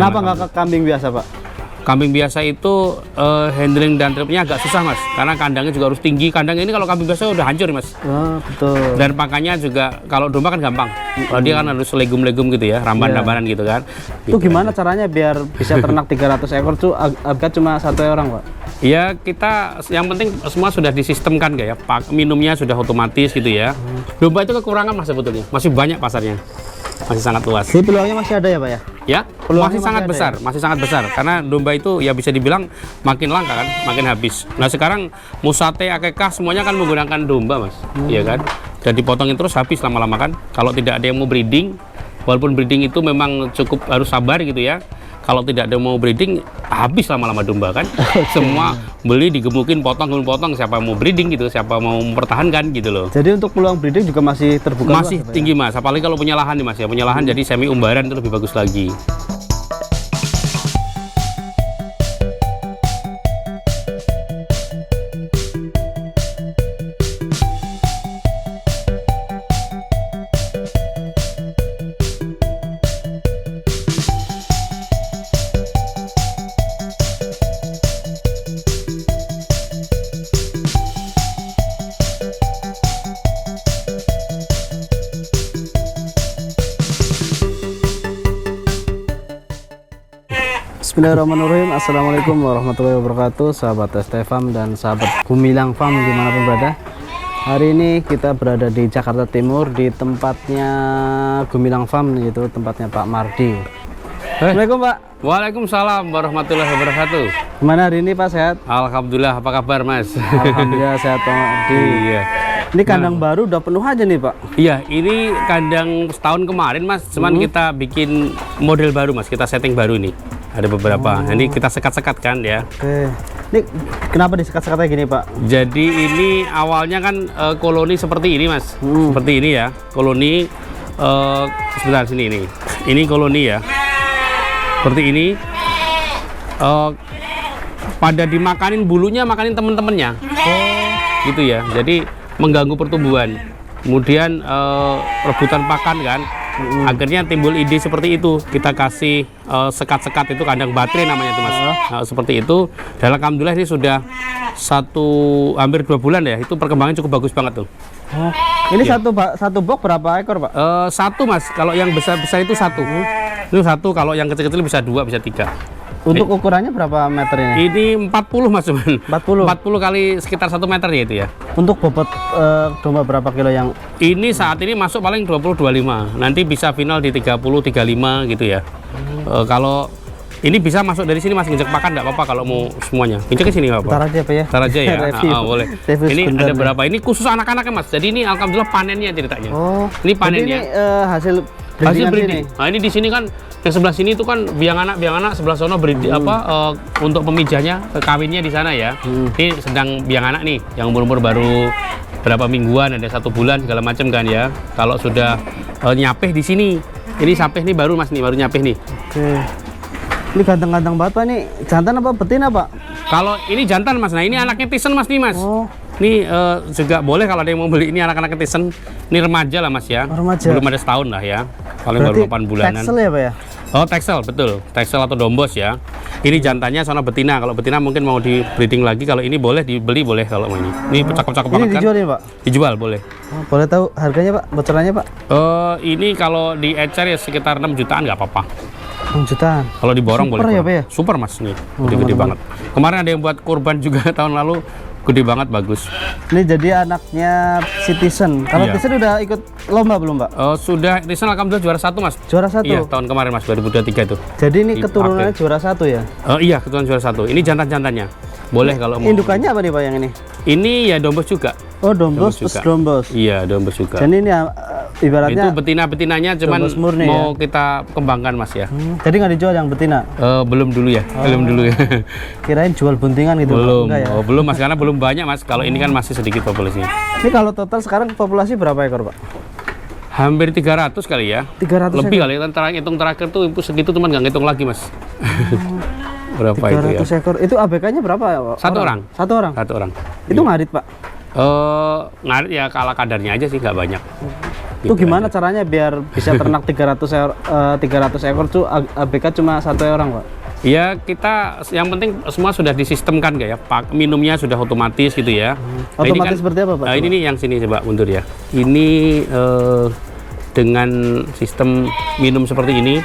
Kenapa nggak ke kambing biasa, Pak? Kambing biasa itu handling dan tripnya agak susah, Mas, karena kandangnya juga harus tinggi. Kandang ini kalau kambing biasa udah hancur, Mas. Oh, betul. Dan pakannya juga kalau domba kan gampang. Kalau dia kan harus legum-legum gitu ya, ramban-rambanan gitu kan. Itu Gitu gimana aja. caranya biar bisa ternak 300 ekor tuh harga cuma 1 orang, Pak? Ya kita yang penting semua sudah disistemkan kayak ya. Minumnya sudah otomatis gitu ya. Domba itu kekurangan Mas sebetulnya. Masih banyak pasarnya. Masih sangat luas. Jadi peluangnya masih ada ya, Pak ya? Ya, Peluangnya masih sangat masih ada besar, masih sangat besar. Karena domba itu ya bisa dibilang makin langka kan, makin habis. Nah sekarang musate, akekah semuanya kan menggunakan domba, Mas, iya kan? Dan dipotongin terus habis lama-lama kan. Kalau tidak ada yang mau breeding, walaupun breeding itu memang cukup harus sabar gitu ya. Kalau tidak ada yang mau breeding, habis lama-lama domba kan. Semua beli digemukin, potong, siapa mau breeding gitu, siapa mau mempertahankan gitu loh. Jadi untuk peluang breeding juga masih terbuka Masih luas, Pak, tinggi Mas, apalagi kalau punya lahan nih Mas ya. Punya lahan jadi semi umbaran itu lebih bagus lagi. Bismillahirrahmanirrahim. Assalamualaikum warahmatullahi wabarakatuh, sahabat ST Farm dan sahabat Gumilang Farm dimanapun berada. Hari ini kita berada di Jakarta Timur di tempatnya Gumilang Farm, yaitu tempatnya Pak Mardi. Assalamualaikum, Pak. Waalaikumsalam warahmatullahi wabarakatuh. Gimana hari ini, Pak? Sehat? Alhamdulillah, apa kabar Mas? Alhamdulillah sehat, Pak Mardi. Iya. Ini kandang baru udah penuh aja nih, Pak. Iya, ini kandang setahun kemarin Mas, cuman kita bikin model baru Mas, kita setting baru nih. Ada beberapa. Ini kita sekat-sekat kan ya. Oke. Ini kenapa disekat-sekatnya gini, Pak? Jadi ini awalnya kan koloni seperti ini Mas. Seperti ini ya. Koloni sebentar sini ini. Ini koloni ya. Seperti ini. Pada dimakanin bulunya, makanin temen-temennya. Gitu ya. Jadi mengganggu pertumbuhan. Kemudian rebutan pakan kan. Akhirnya timbul ide seperti itu. Kita kasih sekat-sekat itu kandang baterai namanya itu Mas. Nah, seperti itu. Dan alhamdulillah ini sudah hampir 2 bulan ya. Itu perkembangan cukup bagus banget tuh. Oh, ini satu box berapa ekor, Pak? Satu Mas. Kalau yang besar-besar itu satu. Itu satu. Kalau yang kecil-kecil bisa 2, bisa 3. Untuk ukurannya berapa meter ini? Ini 40 Mas cuman. 40. 40 kali sekitar 1 meter ya itu ya. Untuk bobot domba berapa kilo yang? Ini saat ini masuk paling 20-25. Nanti bisa final di 30-35 gitu ya. Kalau ini bisa masuk dari sini Mas, injek pakan enggak apa-apa kalau mau semuanya. Injek ke sini enggak apa-apa. Ntar aja, Pak ya. Ntar aja ya. Review. Boleh. Review Ini sebentar ada nih. berapa? Ini khusus anak-anaknya Mas. Jadi ini alhamdulillah panennya ceritanya. Oh, Ini panennya. jadi ini hasil Hasil breeding. breeding. Nah ini di sini kan yang sebelah sini itu kan biang anak sebelah sono breeding untuk pemijahnya kawinnya di sana ya. Ini sedang biang anak nih yang umur baru berapa mingguan, ada 1 bulan segala macam kan ya. Kalau sudah nyapeh di sini, ini sapeh nih baru Mas nih, baru nyapeh nih. Oke. Ini ganteng-ganteng banget, Pak. Ini jantan apa betina, Pak? Kalau ini jantan Mas, nah ini anaknya Tisen Mas nih Mas. Oh. Ini juga boleh kalau ada yang mau beli, ini anak-anak Tisen. Ini remaja lah Mas ya. Oh, remaja. Belum ada setahun lah ya. Paling Berarti baru 8 bulanan. Texel ya, Pak ya? Oh, Texel, betul. Texel atau dombos ya. Ini jantannya sama betina. Kalau betina mungkin mau di breeding lagi. Kalau ini boleh dibeli, boleh kalau mau ini. Ini cakep-cakep Ini banget kan? dijual ya, Pak? Dijual, boleh. Oh, boleh tahu harganya, Pak? Bocorannya, Pak? Ini kalau di ecer ya sekitar 6 jutaan nggak apa-apa. 6 jutaan. Kalau diborong Super boleh. ya, Pak ya? Super Mas nih. Gede-gede banget. Kemarin ada yang buat kurban juga tahun lalu. Gede banget, bagus. Ini jadi anaknya Citizen. Kalau Iya. Citizen udah ikut lomba belum, Pak? Sudah, Tisen alhamdulillah juara 1 Mas. Juara 1. Iya, tahun kemarin Mas, 2023 itu. Jadi ini Di keturunannya April. juara 1 ya? Iya, kebetulan juara 1. Ini jantan-jantannya. Boleh kalau mau. Indukannya apa nih, Pak, yang ini? Ini ya dombos juga. Oh, dombos Dombos plus juga. dombos. Iya, dombos juga. Dan ini ibaratnya Itu betina-betinanya cuman dombos murni mau kita kembangkan Mas ya. jadi nggak dijual yang betina. Belum dulu ya, belum dulu ya. Kirain jual buntingan gitu. Pak. Belum, Enggak ya? belum Mas, karena belum banyak Mas. Kalau ini kan masih sedikit populasinya. Ini kalau total sekarang populasi berapa ekor, Pak? Hampir 300 kali ya. 300 Lebih ekor. kali, hitung terakhir tuh segitu teman nggak ngitung lagi Mas. Berapa itu ya? 300 ekor. Itu ABK-nya berapa ya, Pak? Satu orang. Satu orang. Satu orang. Itu ngarit, Pak. Ngarit ya kalah kadarnya aja sih, nggak banyak. Itu Gitu gimana aja. caranya biar bisa ternak 300 ekor tuh ABK cuma 1 orang, Pak? Ya kita yang penting semua sudah disistemkan ya. Minumnya sudah otomatis gitu ya. Nah, ini Otomatis seperti apa, Pak? Nah, ini nih yang sini coba mundur ya. Ini dengan sistem minum seperti ini.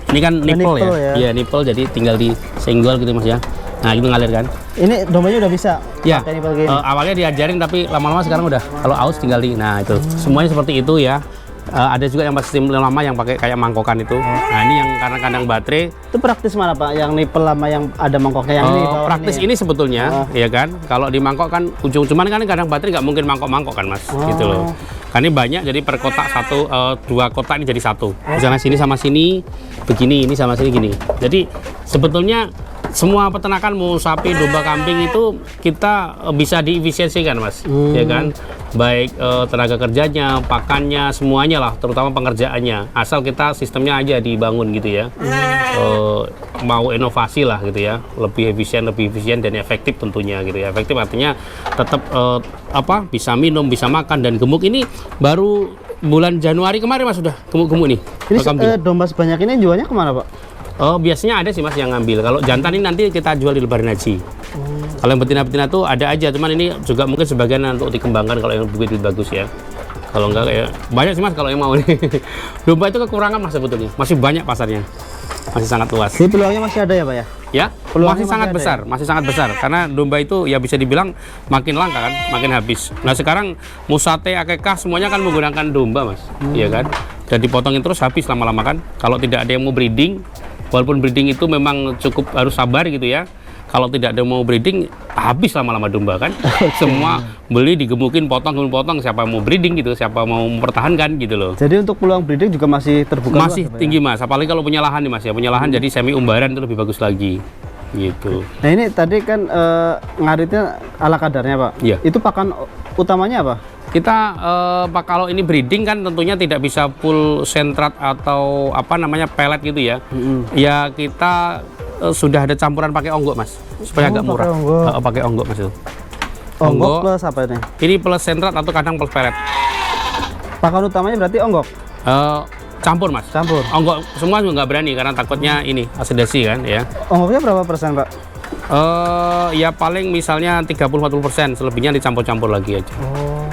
Ini kan nipple nipple ya. ya. Iya, nipple, jadi tinggal disenggol gitu Mas ya. Nah, itu ngalir kan. Ini dombanya udah bisa Ya, pakai nipple gini? awalnya diajarin tapi lama-lama sekarang udah kalau aus tinggal nah itu semuanya seperti itu ya. Ada juga yang sistem lama yang pakai kayak mangkokan itu. Nah, ini yang karena kandang baterai. Itu praktis mana, Pak? Yang nipple lama yang ada mangkoknya yang ini bawah Praktis ya? ini sebetulnya ya kan. Kalau di mangkok kan ujung, cuman kan kandang baterai nggak mungkin mangkok-mangkok kan Mas, gitu loh. Kan ini banyak, jadi per kotak satu, 2 kotak ini jadi satu. Misalnya sini sama sini begini, ini sama sini gini. Jadi sebetulnya semua peternakan mau sapi, domba, kambing itu kita bisa diefisiensikan Mas, ya kan, baik tenaga kerjanya, pakannya, semuanya lah, terutama pengerjaannya, asal kita sistemnya aja dibangun gitu ya. Mau inovasi lah gitu ya, lebih efisien dan efektif tentunya gitu ya. Efektif artinya tetap bisa minum, bisa makan, dan gemuk ini baru bulan Januari kemarin Mas sudah gemuk-gemuk nih. Ini domba sebanyak ini jualnya kemana, Pak? Biasanya ada sih Mas yang ngambil. Kalau jantan ini nanti kita jual di lebaran haji. Kalau yang betina-betina tuh ada aja, cuman ini juga mungkin sebagian untuk dikembangkan kalau yang begitu bagus ya. Kalau enggak ya banyak sih Mas kalau yang mau nih. Domba itu kekurangan Mas sebetulnya. Masih banyak pasarnya. Masih sangat luas. Jadi peluangnya masih ada ya, Pak ya? Ya, Peluangnya masih sangat ada besar, masih sangat besar. Karena domba itu ya bisa dibilang makin langka kan, makin habis. Nah sekarang musate, akekah semuanya kan menggunakan domba Mas, iya kan? Dan dipotongin terus habis lama-lama kan. Kalau tidak ada yang mau breeding, walaupun breeding itu memang cukup harus sabar gitu ya. Kalau tidak ada yang mau breeding, habis lama-lama domba kan. Semua beli, digemukin, potong, siapa mau breeding gitu, siapa mau mempertahankan gitu loh. Jadi untuk peluang breeding juga masih terbuka Masih luas, Pak, tinggi Mas, apalagi kalau punya lahan nih Mas ya. Punya lahan jadi semi umbaran itu lebih bagus lagi gitu. Nah ini tadi kan ngaritnya ala kadarnya, Pak. Iya. Itu pakan utamanya apa? Kita kalau ini breeding kan tentunya tidak bisa full sentrat atau apa namanya pelet gitu ya. Ya kita sudah ada campuran pakai onggok Mas, supaya agak murah. Pakai onggok Mas itu. Onggok plus apa ini? Ini plus sentrat atau kadang plus pelet. Pakan utamanya berarti onggok? Campur Mas. Campur. Onggok semua juga nggak berani karena takutnya ini asidasi kan ya. Onggoknya berapa persen, Pak? Ya paling misalnya 30-40%, selebihnya dicampur-campur lagi aja. Oh.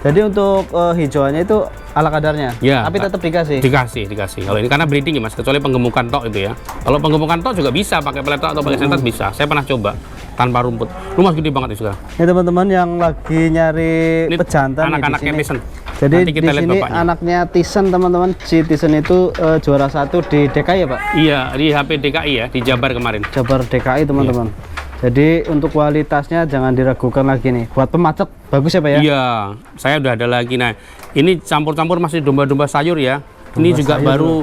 Jadi untuk hijauannya itu ala kadarnya, Ya, tapi tetap dikasih. Dikasih. Kalau ini karena breeding ya Mas, kecuali penggemukan tok itu ya. Kalau penggemukan tok juga bisa pakai pelet tok atau pakai sentrat bisa. Saya pernah coba tanpa rumput. Lumas gede banget itu sekarang. Ini teman-teman yang lagi nyari Ini pejantan nih di anak-anaknya sini. Tyson. Jadi Nanti kita di lihat sini bapaknya. anaknya Tyson, teman-teman. Si Tyson itu juara 1 di DKI ya, Pak? Iya, di HP DKI ya, di Jabar kemarin. Jabar DKI, teman-teman. Jadi untuk kualitasnya jangan diragukan lagi nih. Buat pemacet bagus ya, Pak ya? Iya, saya udah ada lagi. Nah, ini campur-campur masih domba-domba sayur ya. Ini Domba juga sayur. baru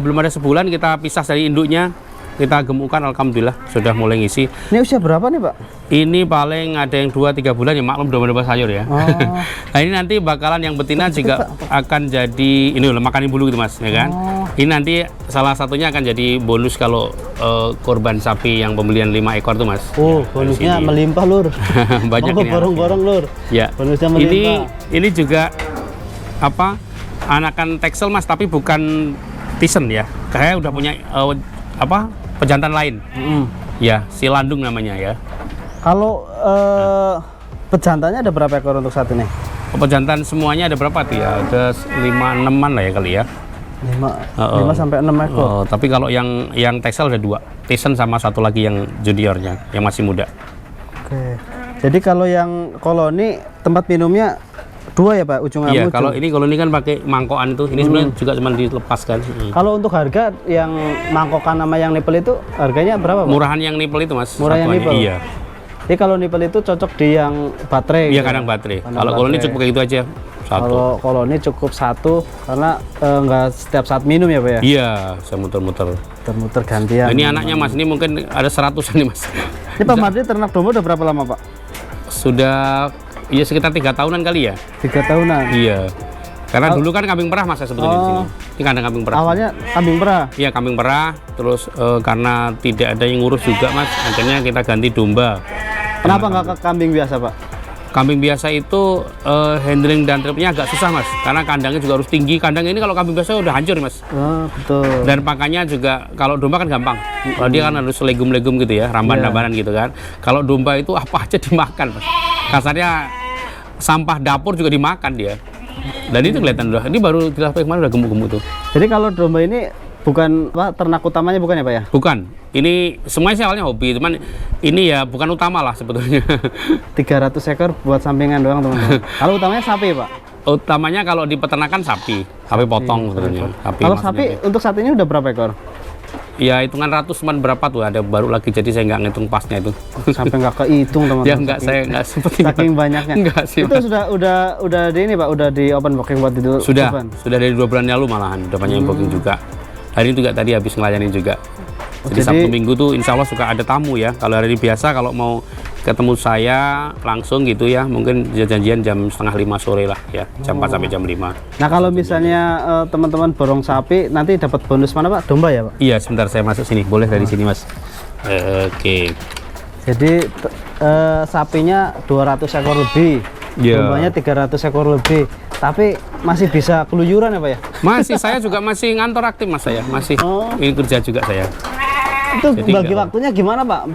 belum ada sebulan kita pisah dari induknya. Kita gemukan, alhamdulillah sudah mulai ngisi. Ini usia berapa nih, Pak? Ini paling ada yang 2-3 bulan ya, maklum domba-domba sayur ya. Oh. Nah ini nanti bakalan yang betina juga akan jadi ini loh, makanin bulu gitu Mas, ya kan? Oh. Ini nanti salah satunya akan jadi bonus kalau korban sapi yang pembelian 5 ekor tuh Mas. Oh, Ya, bonusnya dari sini. melimpah, Lur. Banyak ini borong-borong, Lur. Ya. Bonusnya melimpah. Ini juga apa? Anakan Texel Mas, tapi bukan Tyson ya. Saya udah punya pejantan lain. Ya, si Landung namanya ya. Kalau pejantannya ada berapa ekor untuk saat ini? Pejantan semuanya ada berapa tuh ya? Ada 5-6an lah ya kali ya. 5 sampai 6 ekor. Tapi kalau yang Texel ada 2. Tyson sama satu lagi yang juniornya, yang masih muda. Oke. Jadi kalau yang koloni tempat minumnya 2 ya, Pak, ujung sama Iya, ujung. kalau ini kan pakai mangkokan itu. Ini sebenarnya juga cuma dilepaskan. Kalau untuk harga yang mangkokan sama yang nipple itu harganya berapa, Pak? Murahan yang nipple itu Mas. Murah yang satuannya. nipple? Iya. Jadi kalau nipple itu cocok di yang baterai. Iya, gitu. kadang baterai. Kandang Kalau koloni baterai. cukup kayak gitu aja. Satu. Kalau koloni cukup 1 karena nggak setiap saat minum ya, Pak ya? Iya, saya muter-muter. Muter-muter gantian. Ini anaknya Mas, ini mungkin ada 100-an nih Mas. Ini Pak Mardi ternak domba udah berapa lama, Pak? Sudah ya sekitar 3 tahunan kali ya. 3 tahunan. Iya. Karena dulu kan kambing perah Mas sebetulnya di sini. Ini kandang kambing perah. Awalnya kambing perah. Iya, kambing perah. Terus karena tidak ada yang ngurus juga Mas, akhirnya kita ganti domba. Kenapa nggak ke kambing biasa, Pak? Kambing biasa itu handling dan tripnya agak susah mas, karena kandangnya juga harus tinggi. Kandang ini kalau kambing biasa udah hancur mas. Oh, betul. Dan pakannya juga, kalau domba kan gampang. Kalau dia kan harus legum-legum gitu ya, ramban-rambanan gitu kan. Kalau domba itu apa aja dimakan mas. Kasarnya sampah dapur juga dimakan dia. Dan itu kelihatan udah, ini baru dilapai kemarin udah gemuk-gemuk tuh. Jadi kalau domba ini bukan ternak utamanya bukan ya Pak ya? Bukan, ini semuanya sih awalnya hobi, cuman ini ya bukan utama lah sebetulnya. 300 ekor buat sampingan doang teman-teman. Kalau utamanya sapi Pak? Utamanya kalau di peternakan sapi potong sebetulnya. Kalau sapi untuk saat ini udah berapa ekor? Ya hitungan ratus, cuman berapa tuh ada baru lagi, jadi saya nggak ngitung pasnya itu. Sampai nggak kehitung teman-teman. Ya nggak, saya nggak seperti saking banyaknya. Enggak sih. Itu udah di ini Pak, udah di open booking buat itu. Sudah dari 2 bulan lalu malahan udah banyak yang booking juga. Hari ini juga tadi habis ngelayanin juga. Jadi Sabtu Minggu tuh insya Allah suka ada tamu ya. Kalau hari biasa kalau mau ketemu saya langsung gitu ya, mungkin janjian jam 4:30 sore lah ya, jam 4 sampai jam 5. Nah kalau misalnya teman-teman borong sapi nanti dapat bonus mana Pak? Domba ya Pak? Iya, sebentar saya masuk sini, boleh dari sini mas. Oke. Jadi sapinya 200 ekor lebih, dombanya 300 ekor lebih, tapi masih bisa keluyuran ya Pak ya? Masih, saya juga masih ngantor aktif mas, saya masih ini kerja juga saya. Itu bagi waktunya gimana Pak?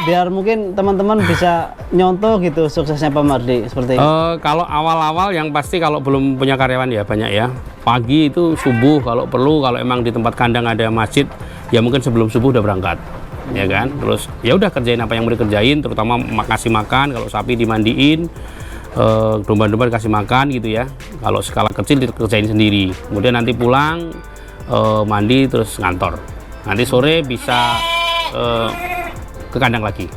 Biar mungkin teman-teman bisa nyontoh gitu suksesnya Pak Mardi seperti ini. Kalau awal-awal yang pasti kalau belum punya karyawan ya banyak ya. Pagi itu subuh kalau perlu, kalau emang di tempat kandang ada masjid ya mungkin sebelum subuh udah berangkat. Ya kan, terus ya udah kerjain apa yang mau dikerjain, terutama kasih makan. Kalau sapi dimandiin, domba-domba dikasih makan gitu ya. Kalau skala kecil dikerjain sendiri, kemudian nanti pulang mandi terus ngantor. Nanti sore bisa ke kandang lagi.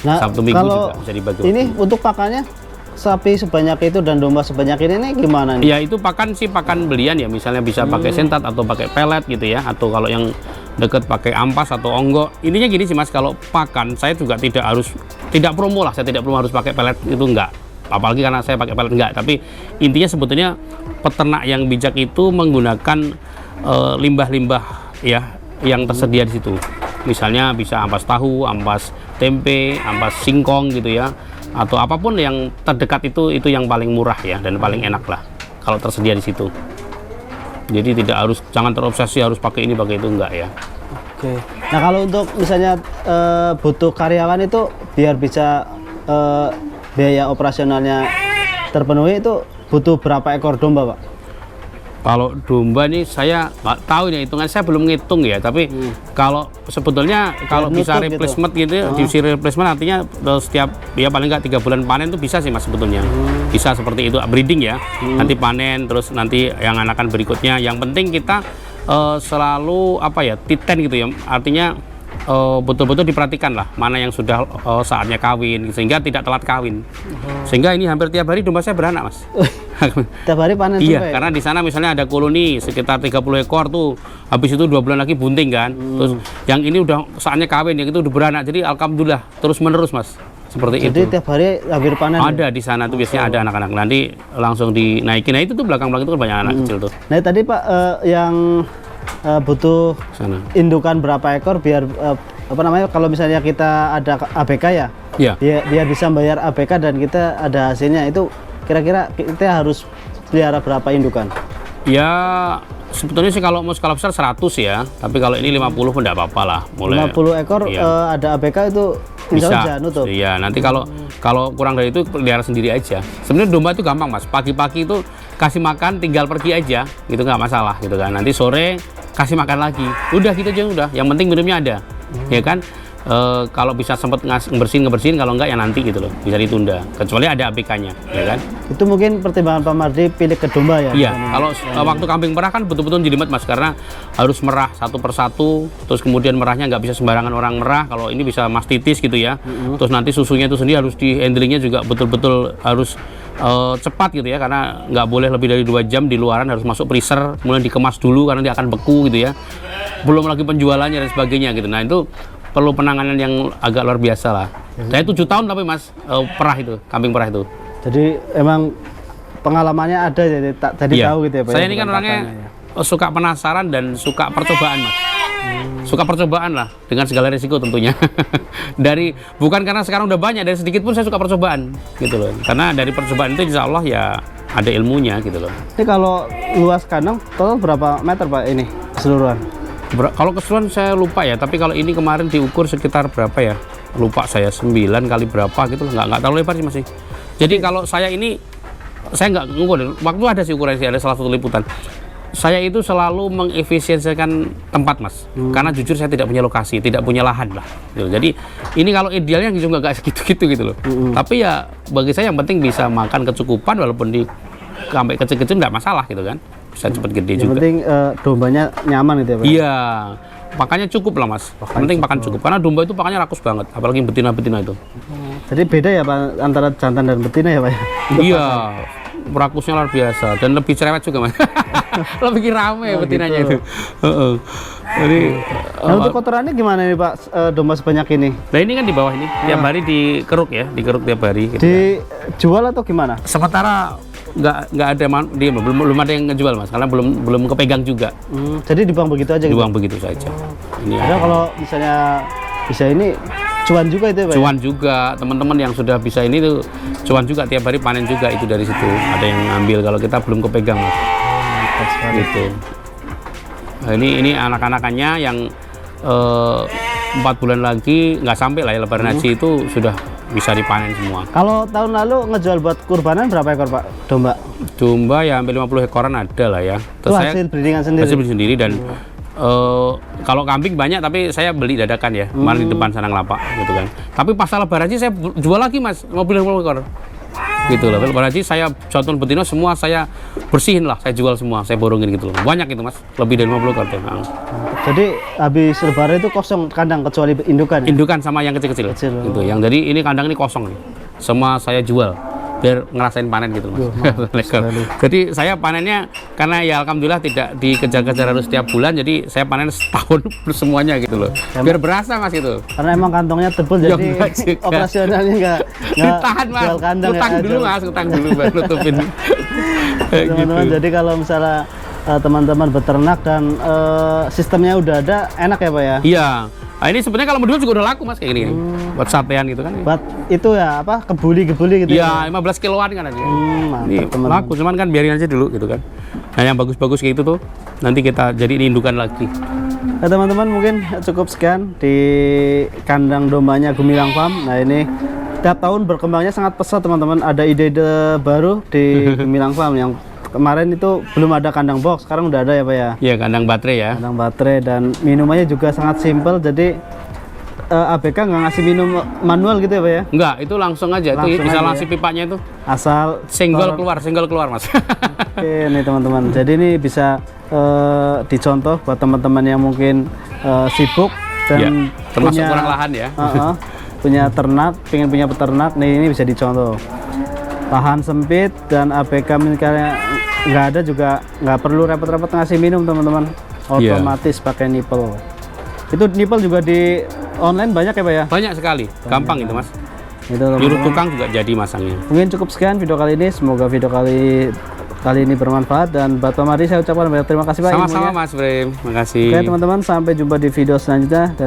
Nah, Sabtu Minggu kalau juga bisa dibagi. Ini untuk pakannya sapi sebanyak itu dan domba sebanyak ini gimana nih? Ya itu pakan sih pakan belian ya, misalnya bisa pakai sentat atau pakai pelet gitu ya, atau kalau yang deket pakai ampas atau onggo. Ininya gini sih mas, kalau pakan saya juga tidak promo lah, saya tidak perlu harus pakai pelet itu enggak. Apalagi karena saya pakai pelet enggak, tapi intinya sebetulnya peternak yang bijak itu menggunakan limbah-limbah ya yang tersedia di situ. Misalnya bisa ampas tahu, ampas tempe, ampas singkong gitu ya, atau apapun yang terdekat itu yang paling murah ya dan paling enak lah kalau tersedia di situ. Jadi jangan terobsesi harus pakai ini pakai itu, enggak ya. Oke. Nah kalau untuk misalnya butuh karyawan itu biar bisa biaya operasionalnya terpenuhi itu butuh berapa ekor domba Pak? Kalau domba nih saya nggak tahu ya, hitungan saya belum ngitung ya, tapi kalau sebetulnya kalau bisa replacement gitu, divisi replacement artinya setiap ya paling nggak 3 bulan panen itu bisa sih mas sebetulnya. Bisa seperti itu breeding ya, nanti panen terus nanti yang anakan berikutnya. Yang penting kita selalu apa ya, titen gitu ya, artinya betul-betul diperhatikan lah mana yang sudah saatnya kawin sehingga tidak telat kawin. Sehingga ini hampir tiap hari domba saya beranak mas. Tiap hari panen iya juga ya? Karena di sana misalnya ada koloni sekitar 30 ekor tuh, habis itu 2 bulan lagi bunting kan. Terus yang ini udah saatnya kawin, yang itu udah beranak, jadi alhamdulillah terus menerus mas seperti jadi itu. Jadi tiap hari hampir panen ada ya? Di sana tuh biasanya ada anak-anak, nanti langsung dinaikin. Nah itu tuh belakang-belakang itu kan banyak anak kecil tuh. Nah tadi Pak yang butuh sana indukan berapa ekor biar apa namanya, kalau misalnya kita ada ABK ya, biar bisa bayar ABK dan kita ada hasilnya, itu kira-kira kita harus pelihara berapa indukan? Ya sebetulnya sih kalau mau skala besar 100 ya, tapi kalau ini 50 pun tidak apa-apa lah. Mulai 50 ekor ada ABK itu bisa nutup. Iya, nanti kalau kurang dari itu pelihara sendiri aja. Sebenarnya domba itu gampang mas, pagi-pagi itu kasih makan tinggal pergi aja, gitu nggak masalah gitu kan. Nanti sore kasih makan lagi, udah gitu aja udah. Yang penting minumnya ada, ya kan. Kalau bisa sempat ngebersihin, kalau enggak ya nanti gitu loh, bisa ditunda kecuali ada ABK-nya, ya kan. Itu mungkin pertimbangan Pak Mardi pilih ke domba ya? Iya, kalau waktu kambing merah kan betul-betul jelimet mas, karena harus merah satu persatu, terus kemudian merahnya nggak bisa sembarangan orang merah. Kalau ini bisa mastitis gitu ya, terus nanti susunya itu sendiri harus di handlingnya juga betul-betul harus cepat gitu ya, karena nggak boleh lebih dari 2 jam di luaran, harus masuk freezer, kemudian dikemas dulu karena dia akan beku gitu ya, belum lagi penjualannya dan sebagainya gitu. Nah itu perlu penanganan yang agak luar biasa lah. Saya 7 tahun tapi mas perah itu, kambing perah itu. Jadi emang pengalamannya ada, jadi tahu gitu ya Pak? Saya ini kan orangnya suka penasaran dan suka percobaan mas. Suka percobaan lah dengan segala risiko tentunya. Bukan karena sekarang udah banyak, dari sedikit pun saya suka percobaan gitu loh. Karena dari percobaan itu insya Allah ya ada ilmunya gitu loh. Ini kalau luas kandang total berapa meter Pak ini keseluruhan? Kalau keseluruhan saya lupa ya, tapi kalau ini kemarin diukur sekitar berapa ya? Lupa saya, 9 kali berapa gitu loh. Nggak terlalu lebar sih masih. Jadi kalau saya ini, saya nggak ngukur, waktu ada sih ukuran sih, ada salah satu liputan. Saya itu selalu mengefisiensikan tempat mas, karena jujur saya tidak punya lokasi, tidak punya lahan lah. Gitu. Jadi ini kalau idealnya juga nggak segitu-gitu gitu loh. Tapi ya bagi saya yang penting bisa makan kecukupan, walaupun sampai kecil-kecil nggak masalah gitu kan, bisa cepat gede Yang juga. penting dombanya nyaman gitu ya Pak? Iya, pakannya cukup lah mas. Yang penting pakan cukup, karena domba itu pakannya rakus banget, apalagi betina-betina itu. Jadi beda ya Pak antara jantan dan betina ya Pak ya? Iya, rakusnya luar biasa dan lebih cerewet juga mas. Lebih rame betinanya gitu. itu. Jadi, Nah untuk kotorannya gimana nih Pak domba sebanyak ini? nah ini kan di bawah ini tiap hari dikeruk ya, dikeruk tiap hari. Gitu. Dijual atau gimana? Sementara nggak ada belum ada yang ngejual mas, karena belum kepegang juga. Jadi dibuang begitu aja gitu? Dibuang begitu saja. Ini Ada kalau misalnya bisa ini cuan juga itu ya Pak? cuan juga, teman-teman yang sudah bisa ini tuh cuan juga, tiap hari panen juga itu dari situ. Ada yang ngambil kalau kita belum kepegang mas. Gitu. Nah, ini anak-anakannya yang 4 bulan lagi nggak sampai lah ya lebaran haji itu sudah bisa dipanen semua. Kalau tahun lalu ngejual buat kurbanan berapa ekor Pak domba? Domba ya hampir 50 ekoran ada lah ya. Itu hasil breedingan sendiri? Hasil breeding sendiri dan kalau kambing banyak tapi saya beli dadakan ya, kemarin di depan sana ngelapak gitu kan. Tapi pas lebaran haji saya jual lagi mas, 50 ekor. Gitu loh, lebaran haji saya jantan betina semua saya bersihin lah, saya jual semua, saya borongin gitu loh. Banyak itu mas, lebih dari 50 ekor. Jadi habis lebaran itu kosong kandang kecuali indukan ya? Indukan sama yang kecil-kecil. Gitu. Yang jadi ini kandang ini kosong nih. Semua saya jual biar ngerasain panen gitu mas. Jadi saya panennya karena ya alhamdulillah tidak dikejar-kejar harus setiap bulan, jadi saya panen setahun semuanya gitu loh. Biar berasa mas itu. Karena emang kantongnya tebel Ya, jadi enggak juga. operasionalnya nggak Ditahan mas, jual kandang utang ya, dulu jual. mas, utang dulu baru nutupin. Teman-teman, jadi kalau misalnya teman-teman beternak dan sistemnya udah ada, enak ya Pak ya? Iya. Nah, ini sebenarnya kalau menjual juga udah laku mas kayak gini. Buat satean gitu kan. Buat itu ya apa kebuli-gebuli gitu Iya, 15 kiloan kan ada. Mantap Ini teman-teman. laku, cuman kan biarin aja dulu gitu kan. Nah yang bagus-bagus kayak itu tuh nanti kita jadi indukan lagi. Nah, teman-teman mungkin cukup sekian di kandang dombanya Gumilang Farm. Nah ini tiap tahun berkembangnya sangat pesat teman-teman. Ada ide-ide baru di Gumilang Farm yang kemarin itu belum ada kandang box, sekarang udah ada ya Pak ya? Iya kandang baterai ya. Kandang baterai dan minumannya juga sangat simpel. Jadi ABK nggak ngasih minum manual gitu ya Pak ya? Enggak, itu langsung aja. Itu Langsung bisa aja langsung pipanya itu. Asal Single keluar mas. Oke nih teman-teman. Jadi ini bisa dicontoh buat teman-teman yang mungkin sibuk dan Ya, termasuk punya, kurang lahan ya. punya ternak, pengen punya peternak. Nih ini bisa dicontoh. Lahan sempit dan ABK misalnya nggak ada juga nggak perlu repot-repot ngasih minum teman-teman. Otomatis pakai nipple. Itu nipple juga di online banyak ya Pak ya? Banyak sekali, gampang itu mas. Itu Nyuruh teman-teman. tukang juga jadi masangnya. Mungkin cukup sekian video kali ini. Semoga video kali ini bermanfaat dan buat Pak Mari saya ucapkan banyak terima kasih Pak. Sama-sama ilmunya. mas Brim, makasih. Oke teman-teman, sampai jumpa di video selanjutnya dan